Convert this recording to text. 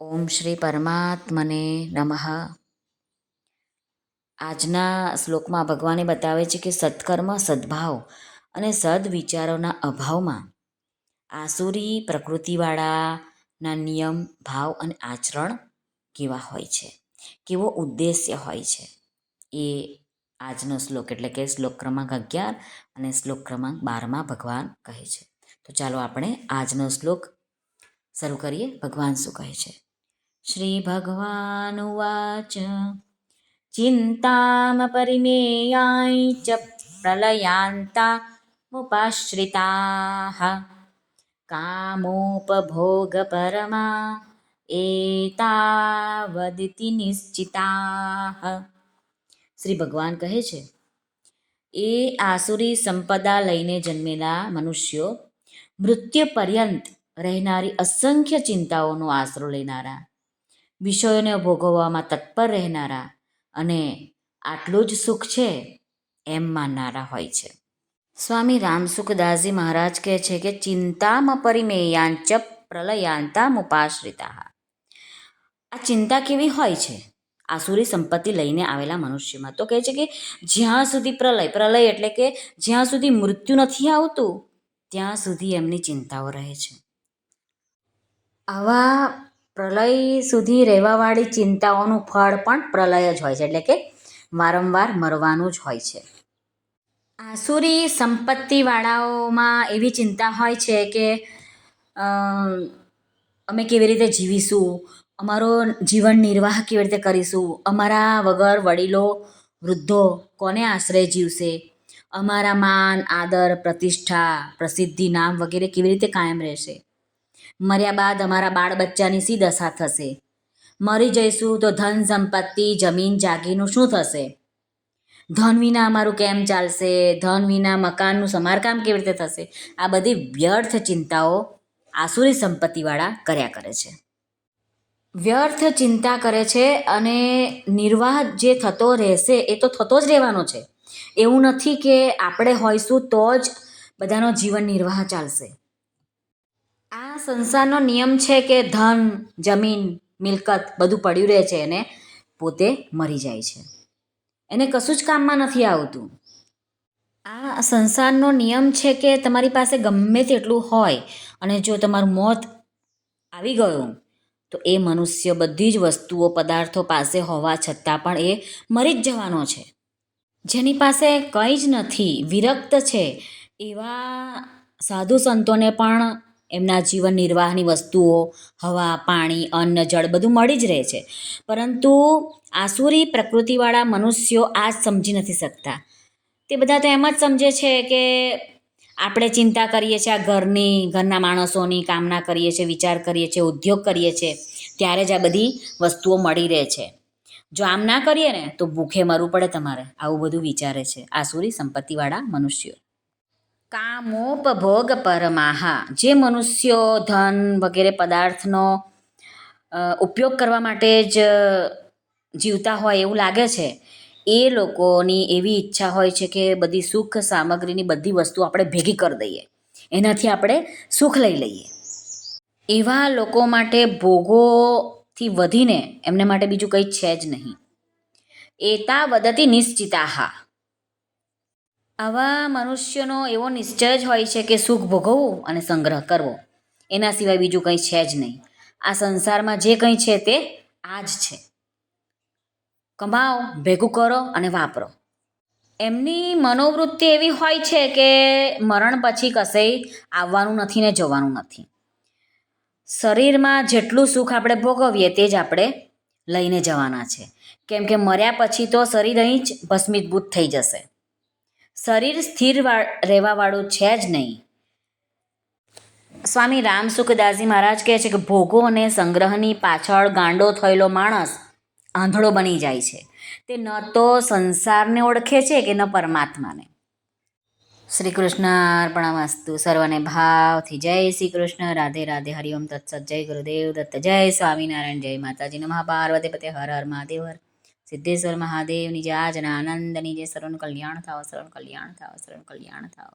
ઓમ શ્રી પરમાત્મને નમઃ. આજના શ્લોકમાં ભગવાને બતાવે છે કે સત્કર્મ, સદ્ભાવ અને સદવિચારોના અભાવમાં આસુરી પ્રકૃતિવાળાના નિયમ, ભાવ અને આચરણ કેવા હોય છે, કેવો ઉદ્દેશ્ય હોય છે, એ આજનો શ્લોક એટલે કે શ્લોક ક્રમાંક 11 અને શ્લોક ક્રમાંક 12માં ભગવાન કહે છે. તો ચાલો આપણે આજનો શ્લોક શરૂ કરીએ. ભગવાન શું કહે છે? શ્રી ભગવાન ઉવાચ ચિંતામપરિમેયાય ચ પ્રલયાન્તા મુપાશ્રિતાઃ કામોપભોગપરમા એતાવદિતિ નિશ્ચિતાઃ. શ્રી ભગવાન કહે છે, એ આસુરી સંપદા લઈને જન્મેલા મનુષ્યો, મૃત્યુ પર્યંત રહેનારી અસંખ્ય ચિંતાઓનો આશરો લેનારા, વિષયોને ભોગવવામાં તત્પર રહેનારા અને આટલું જ સુખ છે એમ માનનારા હોય છે. સ્વામી રામસુખદાસજી મહારાજ કહે છે કે ચિંતામાં પરિમેયાંચ પ્રલયાંતા મુપાશ્રિતા. આ ચિંતા કેવી હોય છે આસુરી સંપત્તિ લઈને આવેલા મનુષ્યમાં? તો કહે છે કે જ્યાં સુધી પ્રલય એટલે કે જ્યાં સુધી મૃત્યુ નથી આવતું ત્યાં સુધી એમની ચિંતાઓ રહે છે. આવા પ્રલય સુધી રહેવાવાળી ચિંતાઓનું ફળ પણ પ્રલય જ હોય છે, એટલે કે વારંવાર મરવાનું જ હોય છે. આસુરી સંપત્તિવાળાઓમાં એવી ચિંતા હોય છે કે અમે કેવી રીતે જીવીશું, અમારો જીવન નિર્વાહ કેવી રીતે કરીશું, અમારા વગર વડીલો વૃદ્ધો કોને આશ્રય જીવશે, અમારા માન, આદર, પ્રતિષ્ઠા, પ્રસિદ્ધિ, નામ વગેરે કેવી રીતે કાયમ રહેશે, મર્યા બાદ અમારા બાળ બચ્ચાની શી દશા થશે, મરી જઈશું તો ધન સંપત્તિ, જમીન જાગીરનું શું થશે, ધન વિના અમારું કેમ ચાલશે, ધન વિના મકાનનું સમારકામ કેવી રીતે થશે. આ બધી વ્યર્થ ચિંતાઓ આસુરી સંપત્તિવાળા કર્યા કરે છે. વ્યર્થ ચિંતા કરે છે અને નિર્વાહ જે થતો રહેશે એ તો થતો જ રહેવાનો છે. એવું નથી કે આપણે હોઈશું તો જ બધાનો જીવન નિર્વાહ ચાલશે. આ સંસારનો નિયમ છે કે ધન, જમીન, મિલકત બધું પડ્યું રહે છે અને પોતે મરી જાય છે. એને કશું જ કામમાં નથી આવતું. આ સંસારનો નિયમ છે કે તમારી પાસે ગમે તેટલું હોય અને જો તમારું મોત આવી ગયું તો એ મનુષ્ય બધી જ વસ્તુઓ, પદાર્થો પાસે હોવા છતાં પણ એ મરી જ જવાનો છે. જેની પાસે કંઈ જ નથી, વિરક્ત છે, એવા સાધુ સંતોને પણ એમના જીવન નિર્વાહની વસ્તુઓ, હવા, પાણી, અન્ન, જળ બધું મળી જ રહે છે. પરંતુ આસુરી પ્રકૃતિવાળા મનુષ્યો આ જ સમજી નથી શકતા. તે બધા તો એમ જ સમજે છે કે આપણે ચિંતા કરીએ છીએ આ ઘરના માણસોની, કામના કરીએ છીએ, વિચાર કરીએ છીએ, ઉદ્યોગ કરીએ છીએ, ત્યારે જ આ બધી વસ્તુઓ મળી રહે છે. જો આમ ના કરીએ ને તો ભૂખે મરવું પડે તમારે, આવું બધું વિચારે છે આસુરી સંપત્તિવાળા મનુષ્યો. કામોપભોગ પરમાહા. જે મનુષ્યો ધન વગેરે પદાર્થનો ઉપયોગ કરવા માટે જ જીવતા હોય એવું લાગે છે, એ લોકોની એવી ઈચ્છા હોય છે કે બધી સુખ સામગ્રીની બધી વસ્તુ આપણે ભેગી કરી દઈએ, એનાથી આપણે સુખ લઈ લઈએ. એવા લોકો માટે ભોગોથી વધીને એમને માટે બીજું કંઈ છે જ નહીં. એતાવદતિ નિશ્ચિતાઃ. આવા મનુષ્યનો એવો નિશ્ચય જ હોય છે કે સુખ ભોગવવું અને સંગ્રહ કરવો, એના સિવાય બીજું કંઈ છે જ નહીં. આ સંસારમાં જે કંઈ છે તે આ જ છે. કમાઓ, ભેગું કરો અને વાપરો. એમની મનોવૃત્તિ એવી હોય છે કે મરણ પછી કશેય આવવાનું નથી ને જવાનું નથી. શરીરમાં જેટલું સુખ આપણે ભોગવીએ તે જ આપણે લઈને જવાના છે. કેમ કે મર્યા પછી તો શરીર અહીં જ ભસ્મીભૂત થઈ જશે. શરીર સ્થિર રહેવાવાળું છે જ નહીં. સ્વામી રામસુખદાસજી મહારાજ કહે છે કે ભોગો અને સંગ્રહની પાછળ ગાંડો થયેલો માણસ આંધળો બની જાય છે. તે ન તો સંસારને ઓળખે છે કે ન પરમાત્માને. શ્રી કૃષ્ણ અર્પણમસ્તુ. સર્વને ભાવથી જય શ્રી કૃષ્ણ. રાધે રાધે. હરિઓમ તત્સત. જય ગુરુદેવ દત્ત. જય સ્વામિનારાયણ. જય માતાજી નમઃ. પાર્વતી પતે હર હર મહાદેવ હર. સિદ્ધેશ્વર મહાદેવની જય. આનંદની જય. સર્વનું કલ્યાણ થાવ, સર્વનું કલ્યાણ થાવ, સર્વનું કલ્યાણ થાવ.